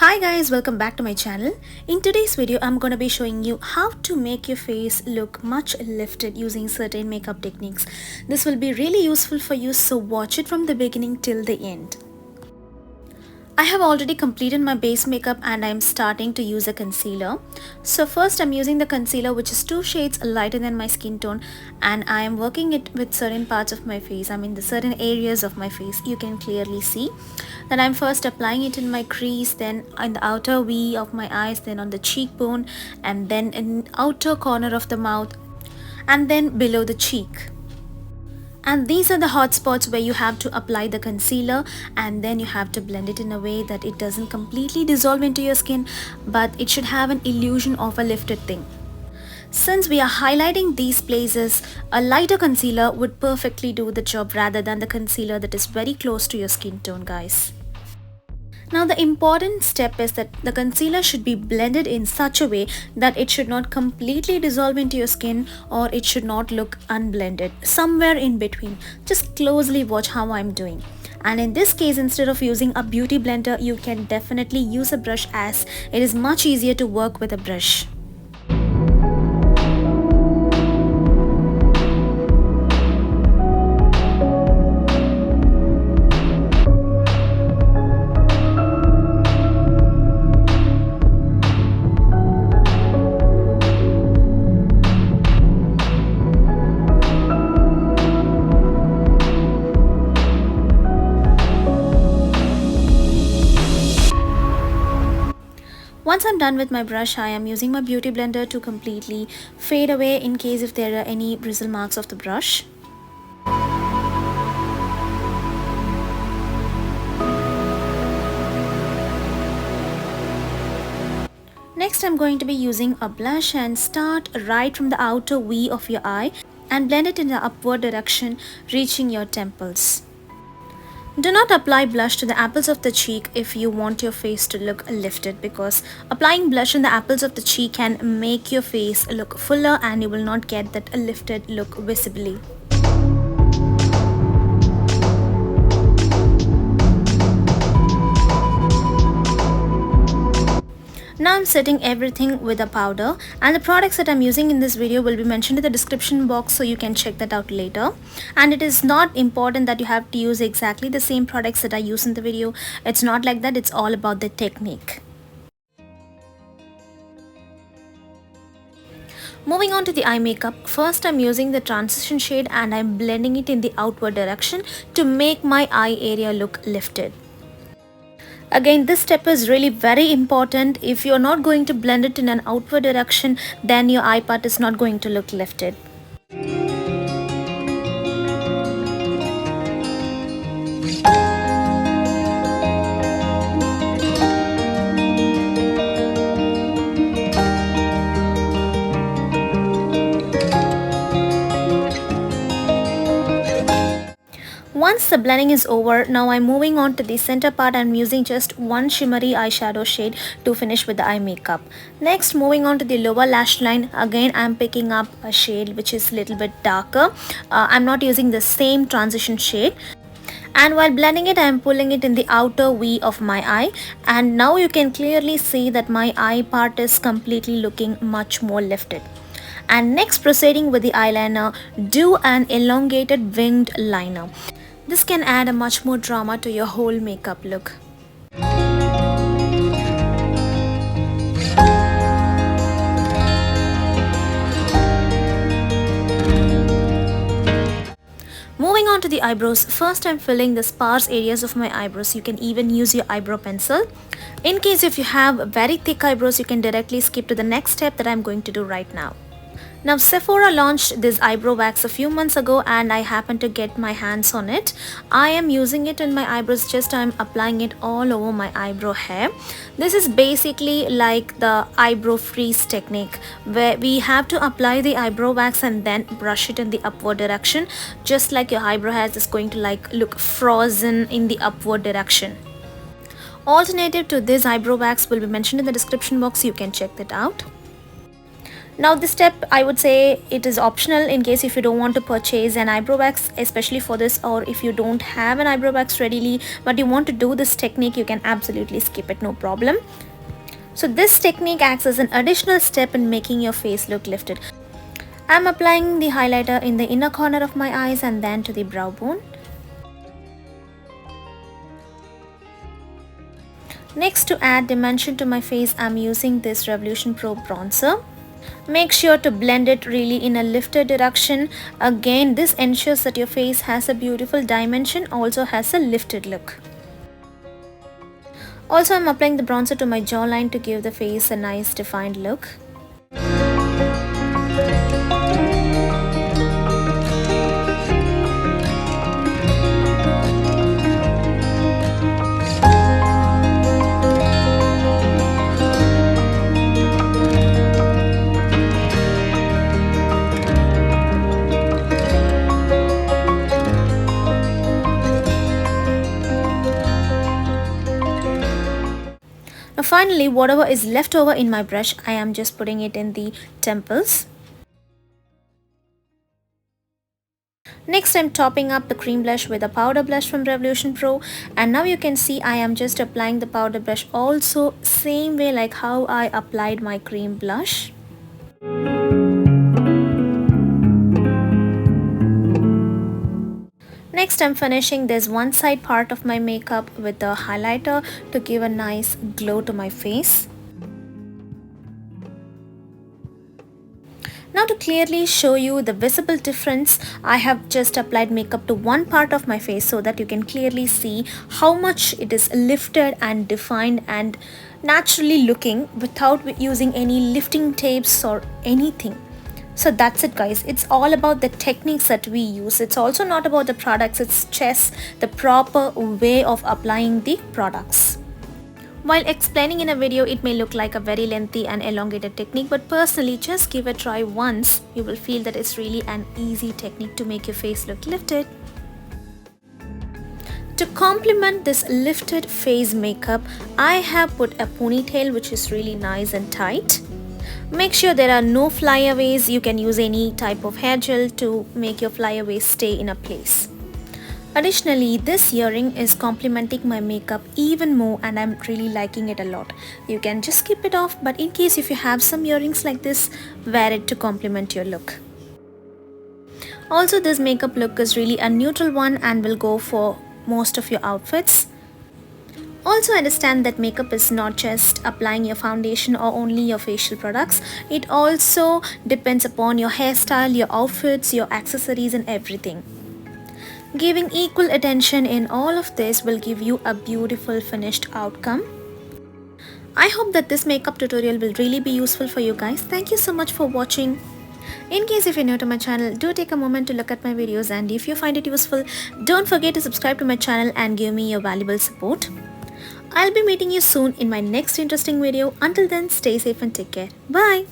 Hi guys, welcome back to my channel. In today's video, I'm going to be showing you how to make your face look much lifted using certain makeup techniques. This will be really useful for you, so watch it from the beginning till the end. I have already completed my base makeup and I'm starting to use a concealer. So first I'm using the concealer which is 2 shades lighter than my skin tone, and I am working it with certain parts of my face, the certain areas of my face. You can clearly see that I'm first applying it in my crease, then in the outer V of my eyes, then on the cheekbone, and then in the outer corner of the mouth, and then below the cheek. And these are the hot spots where you have to apply the concealer, and then you have to blend it in a way that it doesn't completely dissolve into your skin, but it should have an illusion of a lifted thing. Since we are highlighting these places, a lighter concealer would perfectly do the job rather than the concealer that is very close to your skin tone, guys. Now the important step is that the concealer should be blended in such a way that it should not completely dissolve into your skin, or it should not look unblended. Somewhere in between. Just closely watch how I'm doing. And in this case, instead of using a beauty blender, you can definitely use a brush, as it is much easier to work with a brush. Once I'm done with my brush, I am using my beauty blender to completely fade away in case if there are any bristle marks of the brush. Next, I'm going to be using a blush and start right from the outer V of your eye and blend it in the upward direction, reaching your temples. Do not apply blush to the apples of the cheek if you want your face to look lifted, because applying blush on the apples of the cheek can make your face look fuller and you will not get that lifted look visibly. Now I'm setting everything with a powder, and the products that I'm using in this video will be mentioned in the description box, so you can check that out later. And it is not important that you have to use exactly the same products that I use in the video. It's not like that, it's all about the technique. Moving on to the eye makeup, first I'm using the transition shade and I'm blending it in the outward direction to make my eye area look lifted. Again, this step is really very important. If you're not going to blend it in an outward direction, then your eye part is not going to look lifted. Once the blending is over, now I'm moving on to the center part. I'm using just one shimmery eyeshadow shade to finish with the eye makeup. Next, moving on to the lower lash line, again I'm picking up a shade which is a little bit darker. I'm not using the same transition shade. And while blending it, I'm pulling it in the outer V of my eye, and now you can clearly see that my eye part is completely looking much more lifted. And next, proceeding with the eyeliner, do an elongated winged liner. This can add a much more drama to your whole makeup look. Moving on to the eyebrows, first I'm filling the sparse areas of my eyebrows. You can even use your eyebrow pencil. In case if you have very thick eyebrows, you can directly skip to the next step that I'm going to do right now. Now Sephora launched this eyebrow wax a few months ago and I happened to get my hands on it. I am using it in my eyebrows, just I'm applying it all over my eyebrow hair. This is basically like the eyebrow freeze technique, where we have to apply the eyebrow wax and then brush it in the upward direction, just like your eyebrow hairs is going to look frozen in the upward direction. Alternative to this eyebrow wax will be mentioned in the description box, you can check that out. Now this step, I would say it is optional in case if you don't want to purchase an eyebrow wax especially for this, or if you don't have an eyebrow wax readily but you want to do this technique, you can absolutely skip it, no problem. So this technique acts as an additional step in making your face look lifted. I'm applying the highlighter in the inner corner of my eyes and then to the brow bone. Next, to add dimension to my face, I'm using this Revolution Pro bronzer. Make sure to blend it really in a lifted direction. Again, this ensures that your face has a beautiful dimension, also has a lifted look. Also, I'm applying the bronzer to my jawline to give the face a nice defined look. Now finally, whatever is left over in my brush, I am just putting it in the temples. Next, I'm topping up the cream blush with a powder blush from Revolution Pro, and now you can see I am just applying the powder blush also same way like how I applied my cream blush. Next, I'm finishing this one side part of my makeup with a highlighter to give a nice glow to my face. Now to clearly show you the visible difference, I have just applied makeup to one part of my face so that you can clearly see how much it is lifted and defined and naturally looking without using any lifting tapes or anything. So that's it guys, it's all about the techniques that we use. It's also not about the products, it's just the proper way of applying the products. While explaining in a video, it may look like a very lengthy and elongated technique, but personally just give it a try once. You will feel that it's really an easy technique to make your face look lifted. To complement this lifted face makeup, I have put a ponytail which is really nice and tight. Make sure there are no flyaways. You can use any type of hair gel to make your flyaways stay in a place. Additionally, this earring is complementing my makeup even more and I'm really liking it a lot. You can just skip it off, but in case if you have some earrings like this, wear it to complement your look. Also, this makeup look is really a neutral one and will go for most of your outfits. Also understand that makeup is not just applying your foundation or only your facial products. It also depends upon your hairstyle, your outfits, your accessories and everything. Giving equal attention in all of this will give you a beautiful finished outcome. I hope that this makeup tutorial will really be useful for you guys. Thank you so much for watching. In case if you're new to my channel, do take a moment to look at my videos, and if you find it useful, don't forget to subscribe to my channel and give me your valuable support. I'll be meeting you soon in my next interesting video. Until then, stay safe and take care. Bye.